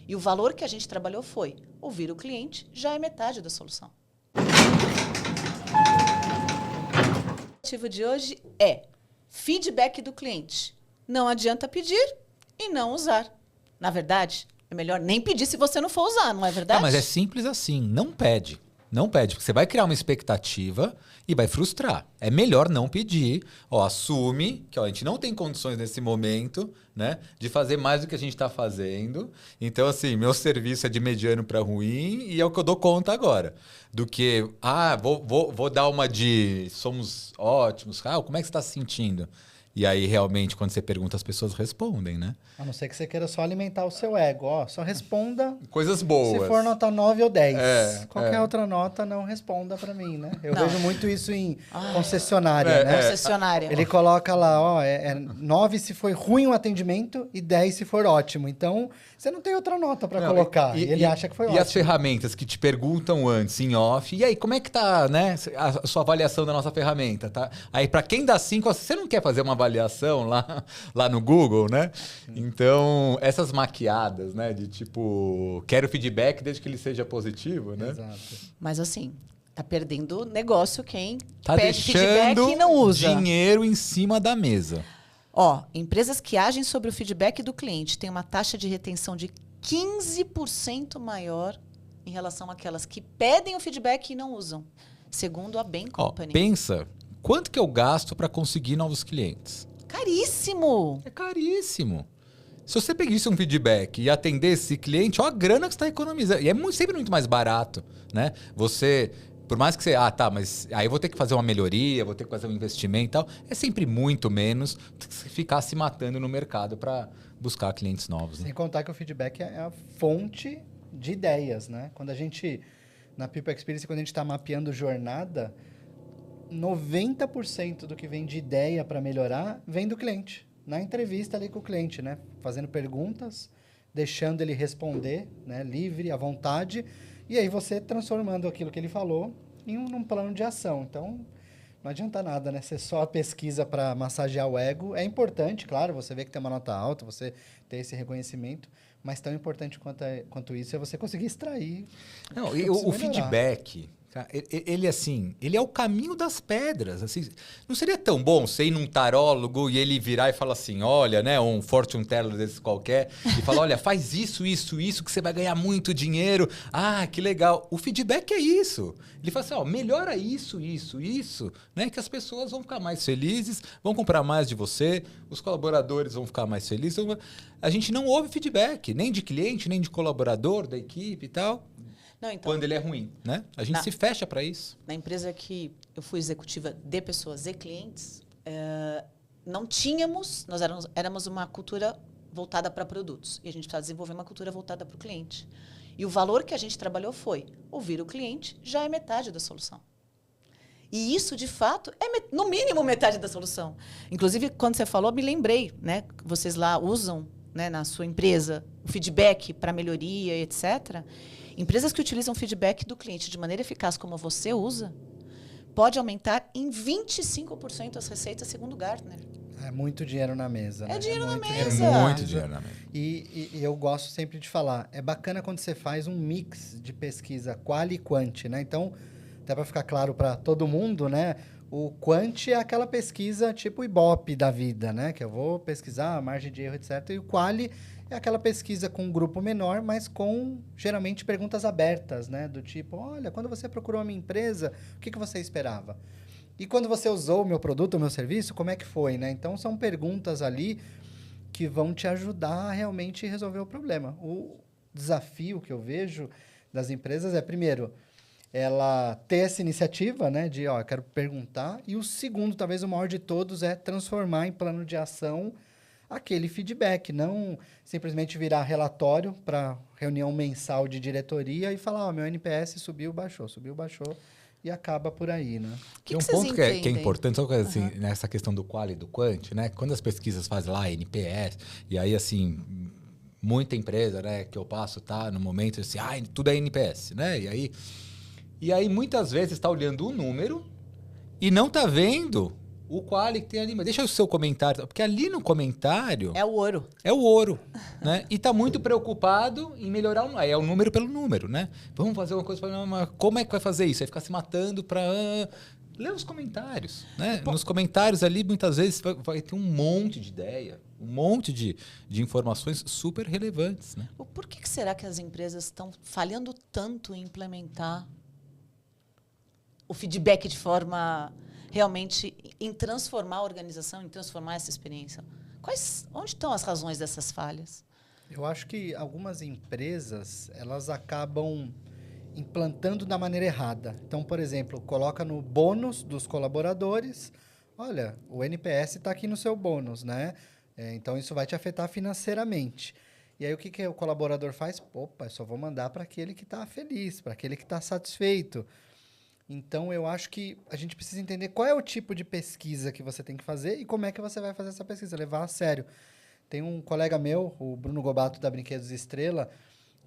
E o valor que a gente trabalhou foi ouvir o cliente, já é metade da solução. O objetivo de hoje é feedback do cliente. Não adianta pedir e não usar. Na verdade, é melhor nem pedir se você não for usar, não é verdade? Mas é simples assim. Não pede. Não pede, porque você vai criar uma expectativa e vai frustrar. É melhor não pedir. Ó, assume que ó, a gente não tem condições nesse momento, né, de fazer mais do que a gente está fazendo. Então, assim, meu serviço é de mediano para ruim e é o que eu dou conta agora. Do que, vou dar uma de somos ótimos. Como é que você está se sentindo? E aí, realmente, quando você pergunta, as pessoas respondem, né? A não ser que você queira só alimentar o seu ego. Ó, só responda Coisas boas. se for nota 9 ou 10. Qualquer outra nota, não responda para mim, né? Eu vejo muito isso em concessionária, né? Concessionária. Ele coloca lá, ó, 9 se for ruim o atendimento e 10 se for ótimo. Então, você não tem outra nota para colocar. E ele acha que foi ótimo. E as ferramentas que te perguntam antes, em off, e aí, como é que tá, né, a sua avaliação da nossa ferramenta, tá? Aí, para quem dá 5, você não quer fazer uma avaliação lá no Google, né? Então, essas maquiadas, né, de tipo, quero feedback desde que ele seja positivo, né? Exato. Mas assim, tá perdendo negócio quem Tá pede feedback deixando e não usa. dinheiro em cima da mesa. Ó, empresas que agem sobre o feedback do cliente têm uma taxa de retenção de 15% maior em relação àquelas que pedem o feedback e não usam, segundo a Bain Company. Pensa, quanto que eu gasto para conseguir novos clientes? Caríssimo! É caríssimo. Se você pedisse um feedback e atendesse esse cliente, ó a grana que você está economizando. E é sempre muito mais barato, né? Você, por mais que você... mas aí eu vou ter que fazer uma melhoria, vou ter que fazer um investimento e tal. É sempre muito menos do que você ficar se matando no mercado para buscar clientes novos. Né? Sem contar que o feedback é a fonte de ideias, né? Quando a gente, na People Experience, quando a gente está mapeando jornada, 90% do que vem de ideia para melhorar vem do cliente. Na entrevista ali com o cliente, né? Fazendo perguntas, deixando ele responder, né? Livre, à vontade. E aí você transformando aquilo que ele falou em um plano de ação. Então, não adianta nada, né? Ser só a pesquisa para massagear o ego. É importante, claro, você vê que tem uma nota alta, você ter esse reconhecimento. Mas tão importante quanto isso é você conseguir extrair. Não, e o feedback... Ele é o caminho das pedras. Assim, não seria tão bom você ir num tarólogo e ele virar e falar assim, olha, né, um fortune teller desse qualquer, e falar, olha, faz isso, que você vai ganhar muito dinheiro. Ah, que legal. O feedback é isso. Ele fala assim, ó, melhora isso, né, que as pessoas vão ficar mais felizes, vão comprar mais de você, os colaboradores vão ficar mais felizes. A gente não ouve feedback, nem de cliente, nem de colaborador, da equipe e tal. Não, então, quando ele é ruim, né? A gente se fecha para isso. Na empresa que eu fui executiva de pessoas e clientes, não tínhamos, nós éramos uma cultura voltada para produtos. E a gente precisava desenvolver uma cultura voltada para o cliente. E o valor que a gente trabalhou foi ouvir o cliente, já é metade da solução. E isso, de fato, é no mínimo metade da solução. Inclusive, quando você falou, me lembrei, né? Vocês lá usam, né, na sua empresa o feedback para melhoria, etc. Empresas que utilizam feedback do cliente de maneira eficaz, como você usa, pode aumentar em 25% as receitas, segundo Gartner. É muito dinheiro na mesa. É né? dinheiro na É mesa. muito dinheiro na mesa. E eu gosto sempre de falar, é bacana quando você faz um mix de pesquisa quali e quant, né? Então, até para ficar claro para todo mundo, né? O quant é aquela pesquisa tipo Ibope da vida, né? Que eu vou pesquisar a margem de erro, etc. E o quali é aquela pesquisa com um grupo menor, mas com, geralmente, perguntas abertas, né? Do tipo, olha, quando você procurou a minha empresa, o que você esperava? E quando você usou o meu produto, o meu serviço, como é que foi, né? Então, são perguntas ali que vão te ajudar a realmente resolver o problema. O desafio que eu vejo das empresas é, primeiro, ela ter essa iniciativa, né? De, ó, eu quero perguntar. E o segundo, talvez o maior de todos, é transformar em plano de ação aquele feedback, não simplesmente virar relatório para reunião mensal de diretoria e falar, ó, meu NPS subiu, baixou, e acaba por aí, né? Tem um ponto que é importante, só que, assim, nessa questão do qual e do quant, né? Quando as pesquisas fazem lá NPS, e aí, assim, muita empresa, né, que eu passo, tá no momento assim, tudo é NPS, né? E aí muitas vezes está olhando o número e não está vendo o quali que tem ali, mas deixa o seu comentário, porque ali no comentário É o ouro. é o ouro, né? E tá muito preocupado em melhorar aí é o número pelo número, né? Vamos fazer uma coisa para, mas como é que vai fazer isso? Aí ficar se matando para ler os comentários, né? Nos comentários ali muitas vezes vai ter um monte de ideia, um monte de informações super relevantes, né? Por que será que as empresas estão falhando tanto em implementar o feedback de forma realmente em transformar a organização, em transformar essa experiência? Onde estão as razões dessas falhas? Eu acho que algumas empresas, elas acabam implantando da maneira errada. Então, por exemplo, coloca no bônus dos colaboradores, olha, o NPS está aqui no seu bônus, né? Então, isso vai te afetar financeiramente. E aí, o que o colaborador faz? Opa, eu só vou mandar para aquele que está feliz, para aquele que está satisfeito. Então, eu acho que a gente precisa entender qual é o tipo de pesquisa que você tem que fazer e como é que você vai fazer essa pesquisa, levar a sério. Tem um colega meu, o Bruno Gobato, da Brinquedos Estrela,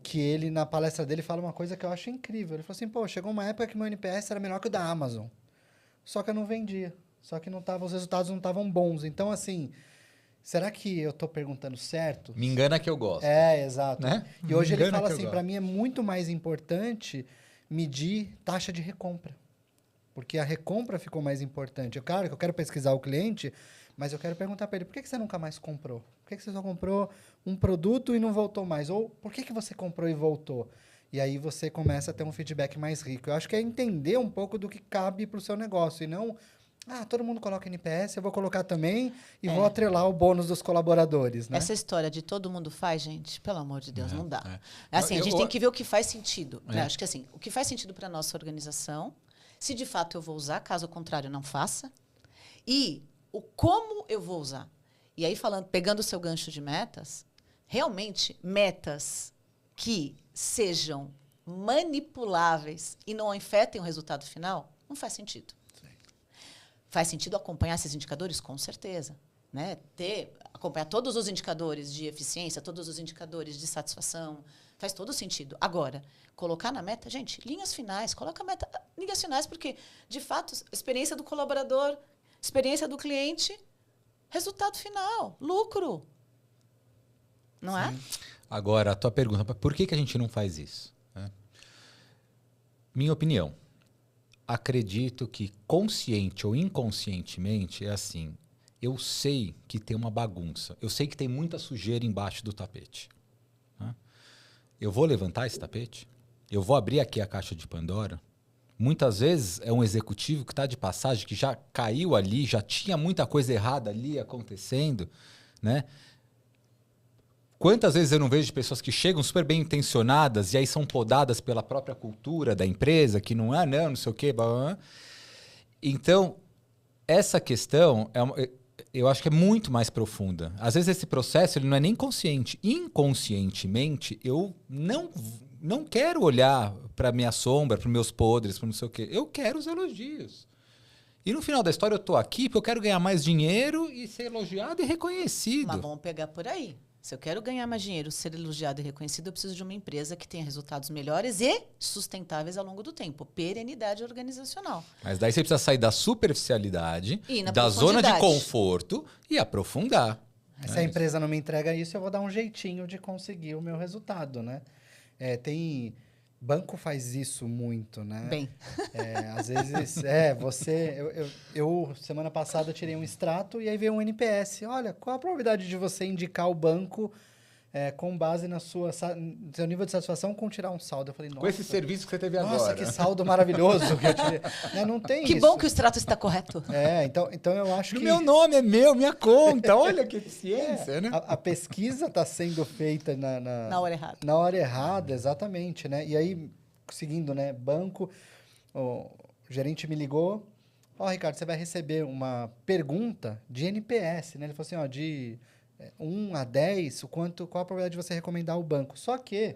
que ele, na palestra dele, fala uma coisa que eu acho incrível. Ele falou assim, pô, chegou uma época que meu NPS era menor que o da Amazon. Só que eu não vendia. Só que os resultados não estavam bons. Então, assim, será que eu estou perguntando certo? Me engana que eu gosto. Exato. Né? E hoje ele fala assim, para mim é muito mais importante medir taxa de recompra. Porque a recompra ficou mais importante. Claro que eu quero pesquisar o cliente, mas eu quero perguntar para ele, por que você nunca mais comprou? Por que você só comprou um produto e não voltou mais? Ou por que você comprou e voltou? E aí você começa a ter um feedback mais rico. Eu acho que é entender um pouco do que cabe para o seu negócio e não... todo mundo coloca NPS, eu vou colocar também e vou atrelar o bônus dos colaboradores, né? Essa história de todo mundo faz, gente, pelo amor de Deus, não dá. Assim, a gente tem que ver o que faz sentido. Né? Acho que assim, o que faz sentido para a nossa organização, se de fato eu vou usar, caso contrário, não faça. E o como eu vou usar. E aí, pegando o seu gancho de metas, realmente, metas que sejam manipuláveis e não afetem o resultado final, não faz sentido. Faz sentido acompanhar esses indicadores? Com certeza. Né? Acompanhar todos os indicadores de eficiência, todos os indicadores de satisfação, faz todo sentido. Agora, colocar na meta, gente, linhas finais, coloca a meta, linhas finais, porque, de fato, experiência do colaborador, experiência do cliente, resultado final, lucro. Não é? Agora, a tua pergunta, por que a gente não faz isso? Minha opinião. Acredito que consciente ou inconscientemente é assim. Eu sei que tem uma bagunça. Eu sei que tem muita sujeira embaixo do tapete. Né? Eu vou levantar esse tapete? Eu vou abrir aqui a caixa de Pandora? Muitas vezes é um executivo que está de passagem, que já caiu ali, já tinha muita coisa errada ali acontecendo. Né? Quantas vezes eu não vejo pessoas que chegam super bem intencionadas e aí são podadas pela própria cultura da empresa, que não não sei o quê. Blá, blá. Então, essa questão, eu acho que é muito mais profunda. Às vezes esse processo ele não é nem consciente. Inconscientemente, eu não quero olhar para minha sombra, para meus podres, para não sei o quê. Eu quero os elogios. E no final da história eu estou aqui porque eu quero ganhar mais dinheiro e ser elogiado e reconhecido. Mas vamos pegar por aí. Se eu quero ganhar mais dinheiro, ser elogiado e reconhecido, eu preciso de uma empresa que tenha resultados melhores e sustentáveis ao longo do tempo. Perenidade organizacional. Mas daí você precisa sair da superficialidade, da zona de conforto e aprofundar. Se a empresa não me entrega isso, eu vou dar um jeitinho de conseguir o meu resultado, né? Banco faz isso muito, né? Bem. Às vezes, eu semana passada tirei um extrato e aí veio um NPS. Olha, qual a probabilidade de você indicar o banco com base no seu nível de satisfação com tirar um saldo? Eu falei, nossa. Com esse serviço que você teve agora. Nossa, que saldo maravilhoso que eu tirei. Não tem que isso. bom que o extrato está correto. Então eu acho que... Meu nome é meu, minha conta. Olha que eficiência, né? A pesquisa está sendo feita na hora errada. Na hora errada, exatamente, né? E aí, seguindo, né? Banco, o gerente me ligou. Ricardo, você vai receber uma pergunta de NPS, né? Ele falou assim, de 1 a 10, qual a probabilidade de você recomendar o banco? Só que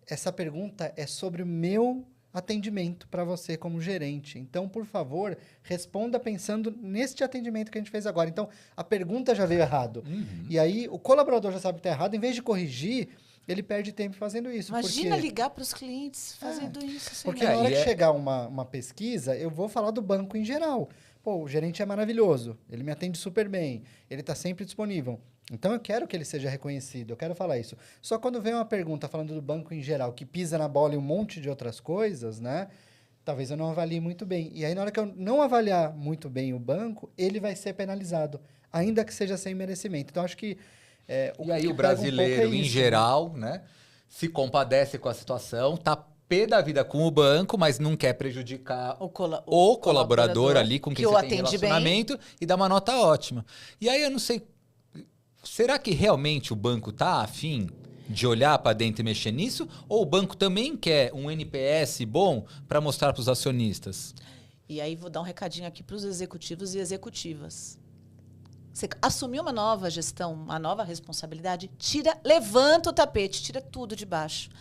essa pergunta é sobre o meu atendimento para você como gerente. Então, por favor, responda pensando neste atendimento que a gente fez agora. Então, a pergunta já veio errado. Uhum. E aí, o colaborador já sabe que está errado. Em vez de corrigir, ele perde tempo fazendo isso. Imagina ligar para os clientes fazendo isso. Porque na hora que chegar uma pesquisa, eu vou falar do banco em geral. pô, o gerente é maravilhoso, ele me atende super bem, ele está sempre disponível. Então, eu quero que ele seja reconhecido, eu quero falar isso. Só quando vem uma pergunta falando do banco em geral, que pisa na bola e um monte de outras coisas, né? Talvez eu não avalie muito bem. E aí, na hora que eu não avaliar muito bem o banco, ele vai ser penalizado, ainda que seja sem merecimento. Então, acho que... e aí, o brasileiro, em geral, né, se compadece com a situação, tá pé da vida com o banco, mas não quer prejudicar o colaborador ali com quem você tem relacionamento e dá uma nota ótima. E aí, eu não sei... Será que realmente o banco tá afim de olhar para dentro e mexer nisso? Ou o banco também quer um NPS bom para mostrar para os acionistas? E aí vou dar um recadinho aqui para os executivos e executivas. Você assumiu uma nova gestão, uma nova responsabilidade, levanta o tapete, tira tudo de baixo.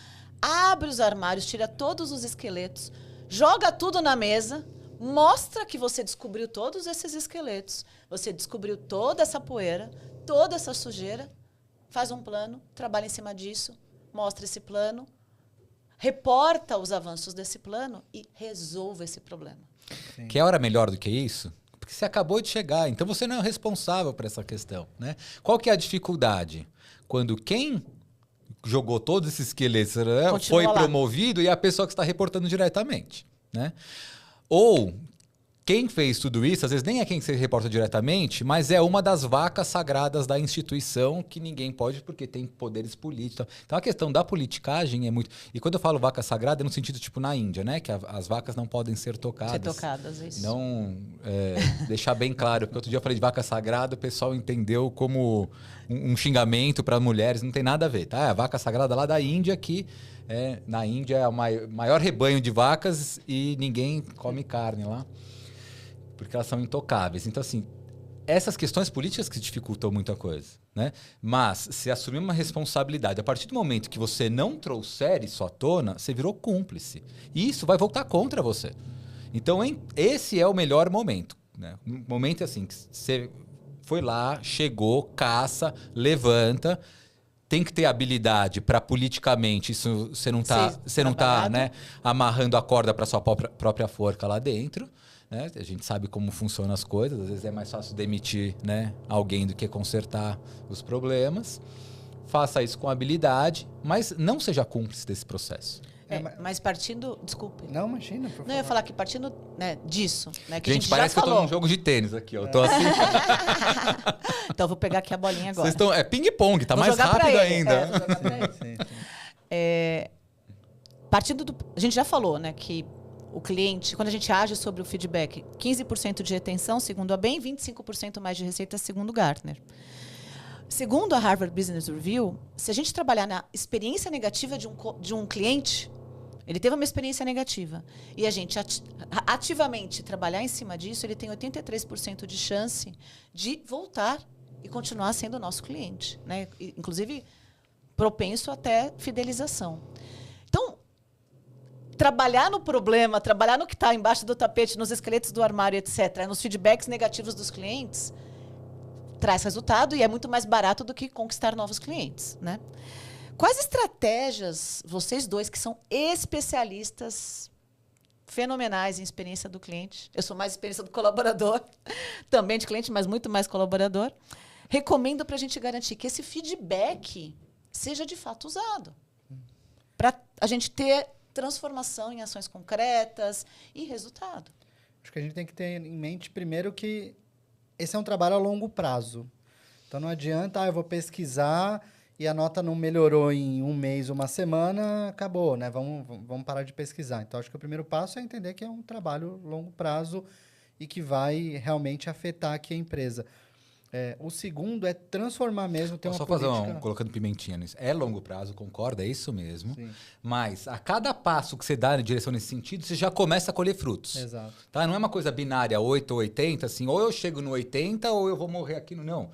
Abre os armários, tira todos os esqueletos, joga tudo na mesa, mostra que você descobriu todos esses esqueletos, você descobriu toda essa poeira, toda essa sujeira, faz um plano, trabalha em cima disso, mostra esse plano, reporta os avanços desse plano e resolva esse problema. Sim. Que hora melhor do que isso? Porque você acabou de chegar, então você não é responsável por essa questão, né? Qual que é a dificuldade? Quando quem jogou todos esses esqueletos foi promovido e a pessoa que está reportando diretamente, né? Ou quem fez tudo isso, às vezes nem é quem se reporta diretamente, mas é uma das vacas sagradas da instituição que ninguém pode porque tem poderes políticos. Então a questão da politicagem é muito... E quando eu falo vaca sagrada é no sentido tipo na Índia, né? Que as vacas não podem ser tocadas. Ser tocadas, isso. Não, deixar bem claro, porque outro dia eu falei de vaca sagrada, o pessoal entendeu como um xingamento para mulheres, não tem nada a ver, tá? É a vaca sagrada lá da Índia que... na Índia é o maior rebanho de vacas e ninguém come carne lá. Porque elas são intocáveis. Então, assim, essas questões políticas que dificultam muita coisa, né? Mas, se assumir uma responsabilidade, a partir do momento que você não trouxer isso à tona, você virou cúmplice. E isso vai voltar contra você. Então, esse é o melhor momento, né? Um momento assim, que você foi lá, chegou, caça, levanta... Tem que ter habilidade para politicamente isso você não tá né, amarrando a corda para sua própria forca lá dentro, né? A gente sabe como funcionam as coisas, às vezes é mais fácil demitir, né, alguém do que consertar os problemas. Faça isso com habilidade, mas não seja cúmplice desse processo. Mas partindo... Desculpe. Não, imagina, por favor. Não, eu ia falar que partindo, né, disso... Né, que gente, parece que eu tô num jogo de tênis aqui. Ó. Eu tô assim... Então, eu vou pegar aqui a bolinha agora. É ping-pong, tá mais rápido ainda. Vou jogar pra ele. Partindo do... A gente já falou, né, que o cliente, quando a gente age sobre o feedback, 15% de retenção, segundo a BEM, 25% mais de receita, segundo o Gartner. Segundo a Harvard Business Review, se a gente trabalhar na experiência negativa de um cliente, ele teve uma experiência negativa, e a gente ativamente trabalhar em cima disso, ele tem 83% de chance de voltar e continuar sendo nosso cliente, né? Inclusive, propenso até fidelização. Então, trabalhar no problema, trabalhar no que está embaixo do tapete, nos esqueletos do armário, etc., nos feedbacks negativos dos clientes, traz resultado e é muito mais barato do que conquistar novos clientes, né? Quais estratégias, vocês dois que são especialistas fenomenais em experiência do cliente, eu sou mais experiência do colaborador, também de cliente, mas muito mais colaborador, recomendo para a gente garantir que esse feedback seja de fato usado, para a gente ter transformação em ações concretas e resultado? Acho que a gente tem que ter em mente primeiro que esse é um trabalho a longo prazo. Então, não adianta, eu vou pesquisar e a nota não melhorou em um mês, uma semana, acabou, né? Vamos parar de pesquisar. Então, acho que o primeiro passo é entender que é um trabalho a longo prazo e que vai realmente afetar aqui a empresa. O segundo é transformar mesmo, ter uma política... colocando pimentinha nisso. É longo prazo, concordo, é isso mesmo. Sim. Mas a cada passo que você dá na direção nesse sentido, você já começa a colher frutos. Exato. Tá? Não é uma coisa binária, 8 ou 80, assim, ou eu chego no 80 ou eu vou morrer aqui no... Não.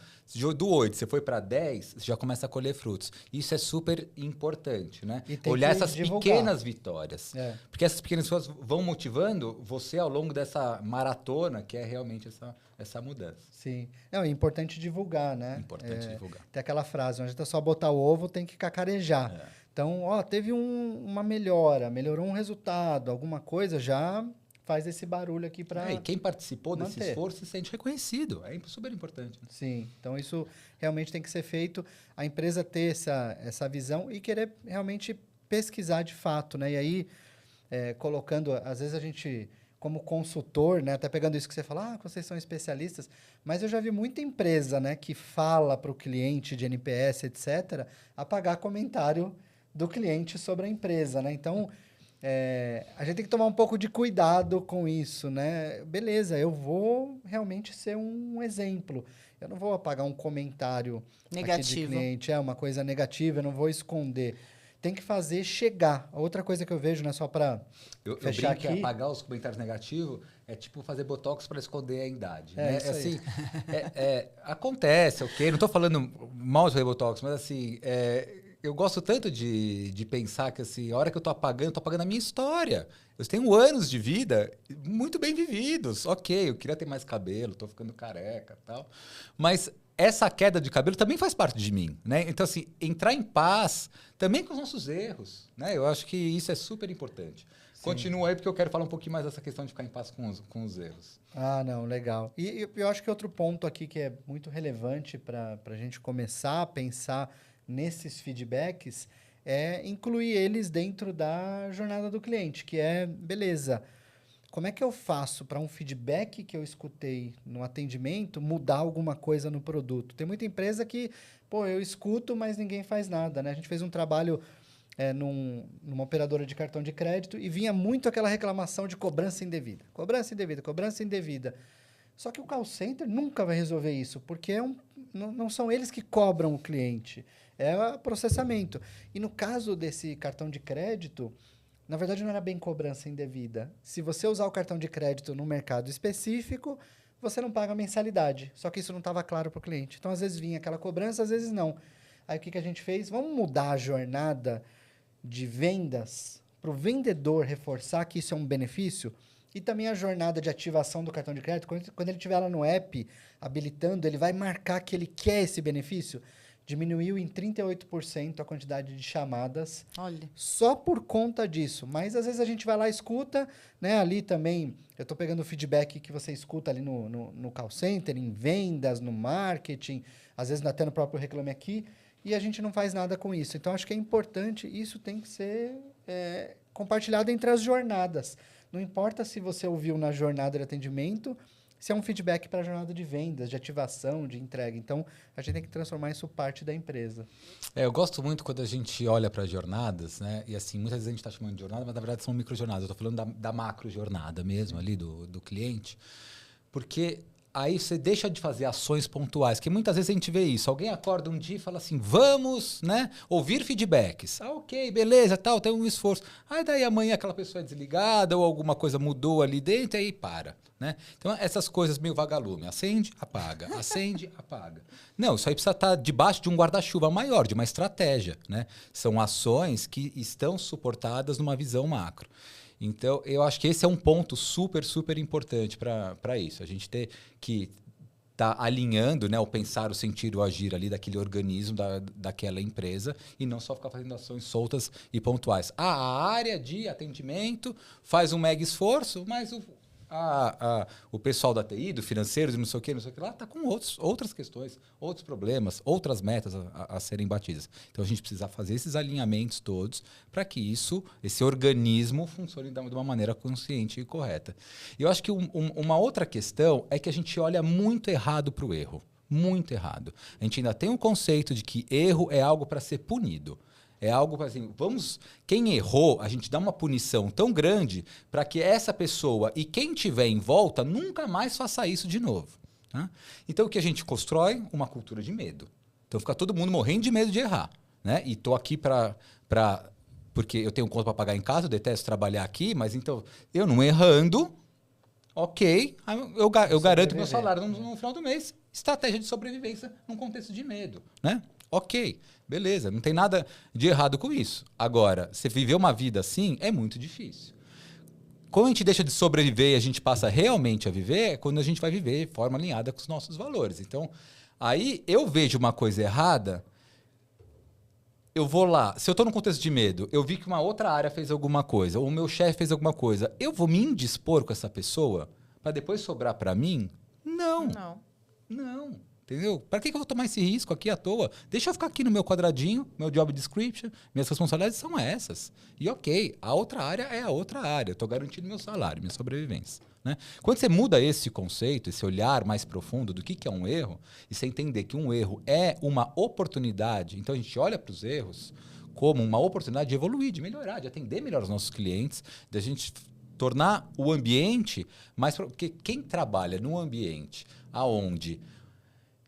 Do 8, você foi para 10, você já começa a colher frutos. Isso é super importante, né? Olhar essas pequenas vitórias. Porque essas pequenas vitórias vão motivando você ao longo dessa maratona, que é realmente essa mudança. Sim. É importante divulgar, né? Importante divulgar. Tem aquela frase, não adianta só botar o ovo, tem que cacarejar. Então, teve uma melhora, melhorou um resultado, alguma coisa, já faz esse barulho aqui para E quem participou desse manter. esforço se sente reconhecido. É super importante. Sim, então isso realmente tem que ser feito, a empresa ter essa visão e querer realmente pesquisar de fato, né? E aí, colocando, às vezes a gente, como consultor, né? Até pegando isso que você fala, vocês são especialistas, mas eu já vi muita empresa, né? Que fala para o cliente de NPS, etc., apagar comentário do cliente sobre a empresa, né? Então, a gente tem que tomar um pouco de cuidado com isso, né? Beleza, eu vou realmente ser um exemplo. Eu não vou apagar um comentário aqui de cliente, uma coisa negativa, eu não vou esconder. Tem que fazer chegar. Outra coisa que eu vejo, né, só para fechar aqui... que apagar os comentários negativos é tipo fazer botox para esconder a idade. É, né? isso aí. Assim, acontece, ok? Não estou falando mal de fazer botox, mas assim... eu gosto tanto de pensar que, assim, a hora que eu tô apagando a minha história. Eu tenho anos de vida muito bem vividos. Ok, eu queria ter mais cabelo, tô ficando careca e tal. Mas essa queda de cabelo também faz parte de mim, né? Então, assim, entrar em paz também com os nossos erros, né? Eu acho que isso é super importante. Sim. Continua aí, porque eu quero falar um pouquinho mais dessa questão de ficar em paz com os erros. Ah, não, legal. E eu acho que outro ponto aqui que é muito relevante para a gente começar a pensar nesses feedbacks é incluir eles dentro da jornada do cliente, que é, beleza, como é que eu faço para um feedback que eu escutei no atendimento mudar alguma coisa no produto? Tem muita empresa que, eu escuto, mas ninguém faz nada, né? A gente fez um trabalho numa operadora de cartão de crédito e vinha muito aquela reclamação de cobrança indevida. Cobrança indevida, cobrança indevida. Só que o call center nunca vai resolver isso, porque não são eles que cobram o cliente, é processamento. E no caso desse cartão de crédito, na verdade não era bem cobrança indevida. Se você usar o cartão de crédito num mercado específico, você não paga mensalidade. Só que isso não estava claro para o cliente. Então, às vezes vinha aquela cobrança, às vezes não. Aí o que a gente fez? Vamos mudar a jornada de vendas para o vendedor reforçar que isso é um benefício? E também a jornada de ativação do cartão de crédito, quando ele estiver lá no app, habilitando, ele vai marcar que ele quer esse benefício. Diminuiu em 38% a quantidade de chamadas. Olha. Só por conta disso. Mas, às vezes, a gente vai lá e escuta, né? Ali também, eu estou pegando o feedback que você escuta ali no call center, em vendas, no marketing, às vezes até no próprio Reclame Aqui, e a gente não faz nada com isso. Então, acho que é importante, isso tem que ser compartilhado entre as jornadas. Não importa se você ouviu na jornada de atendimento, se é um feedback para a jornada de vendas, de ativação, de entrega. Então, a gente tem que transformar isso parte da empresa. Eu gosto muito quando a gente olha para jornadas, né? E assim, muitas vezes a gente está chamando de jornada, mas na verdade são microjornadas. Eu estou falando da macro jornada mesmo, ali do cliente. Porque aí você deixa de fazer ações pontuais, que muitas vezes a gente vê isso. Alguém acorda um dia e fala assim, vamos, né, ouvir feedbacks. Ok, beleza, tal, tem um esforço. Aí daí amanhã aquela pessoa é desligada ou alguma coisa mudou ali dentro e aí para. Né? Então essas coisas meio vagalume. Acende, apaga. Acende, apaga. Não, isso aí precisa estar debaixo de um guarda-chuva maior, de uma estratégia. Né? São ações que estão suportadas numa visão macro. Então, eu acho que esse é um ponto super, super importante para isso. A gente ter que estar alinhando, né, o pensar, o sentir, o agir ali daquele organismo, daquela empresa, e não só ficar fazendo ações soltas e pontuais. A área de atendimento faz um mega esforço, mas o pessoal da TI, do financeiro, do não sei o que lá, está com outras questões, outros problemas, outras metas a serem batidas. Então, a gente precisa fazer esses alinhamentos todos para que esse organismo funcione de uma maneira consciente e correta. E eu acho que uma outra questão é que a gente olha muito errado para o erro. Muito errado. A gente ainda tem um conceito de que erro é algo para ser punido. É algo assim, quem errou, a gente dá uma punição tão grande para que essa pessoa e quem tiver em volta nunca mais faça isso de novo. Né? Então, o que a gente constrói? Uma cultura de medo. Então, fica todo mundo morrendo de medo de errar. Né? E estou aqui porque eu tenho conta para pagar em casa, eu detesto trabalhar aqui, mas então, eu não errando, ok, eu garanto meu salário no final do mês. Estratégia de sobrevivência num contexto de medo. Né? Ok, beleza, não tem nada de errado com isso. Agora, você viver uma vida assim é muito difícil. Quando a gente deixa de sobreviver e a gente passa realmente a viver, é quando a gente vai viver de forma alinhada com os nossos valores. Então, aí eu vejo uma coisa errada, eu vou lá, se eu tô num contexto de medo, eu vi que uma outra área fez alguma coisa, ou o meu chefe fez alguma coisa, eu vou me indispor com essa pessoa para depois sobrar para mim? Não. Entendeu? Para que eu vou tomar esse risco aqui à toa? Deixa eu ficar aqui no meu quadradinho, meu job description, minhas responsabilidades são essas. E ok, a outra área é a outra área. Eu estou garantindo meu salário, minha sobrevivência. Né? Quando você muda esse conceito, esse olhar mais profundo do que é um erro, e você entender que um erro é uma oportunidade, então a gente olha para os erros como uma oportunidade de evoluir, de melhorar, de atender melhor os nossos clientes, de a gente tornar o ambiente mais... Porque quem trabalha num ambiente onde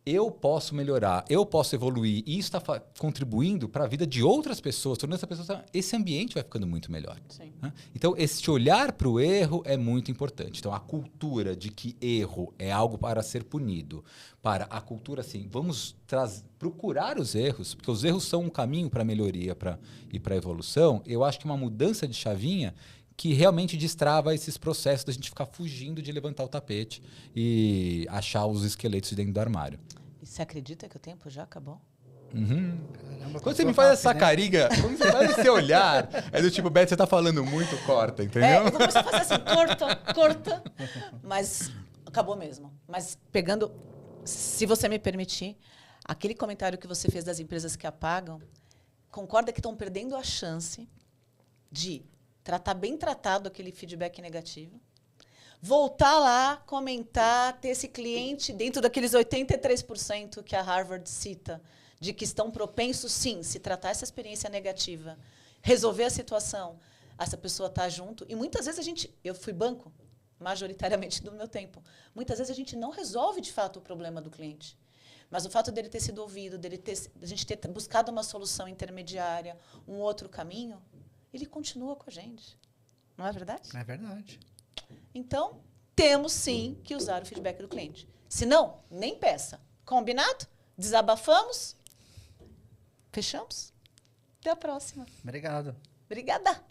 eu posso melhorar, eu posso evoluir, e isso está contribuindo para a vida de outras pessoas, tornando essa pessoa, esse ambiente vai ficando muito melhor. Sim. Né? Então, esse olhar para o erro é muito importante. Então, a cultura de que erro é algo para ser punido, para a cultura, assim, vamos procurar os erros, porque os erros são um caminho para a melhoria e para a evolução, eu acho que uma mudança de chavinha que realmente destrava esses processos da gente ficar fugindo de levantar o tapete e achar os esqueletos dentro do armário. E você acredita que o tempo já acabou? Uhum. Caramba, Quando você me faz essa né? carinha, quando você faz esse olhar, é do tipo, Beto, você tá falando muito, corta, entendeu? Eu vou começar a fazer assim, corta. Mas acabou mesmo. Mas pegando, se você me permitir, aquele comentário que você fez das empresas que apagam, concorda que estão perdendo a chance de tratar bem tratado aquele feedback negativo, voltar lá, comentar, ter esse cliente dentro daqueles 83% que a Harvard cita, de que estão propensos, sim, se tratar essa experiência negativa, resolver a situação, essa pessoa está junto. E muitas vezes eu fui banco, majoritariamente do meu tempo, muitas vezes a gente não resolve de fato o problema do cliente. Mas o fato dele ter sido ouvido, a gente ter buscado uma solução intermediária, um outro caminho, ele continua com a gente. Não é verdade? É verdade. Então, temos sim que usar o feedback do cliente. Se não, nem peça. Combinado? Desabafamos? Fechamos? Até a próxima. Obrigado. Obrigada.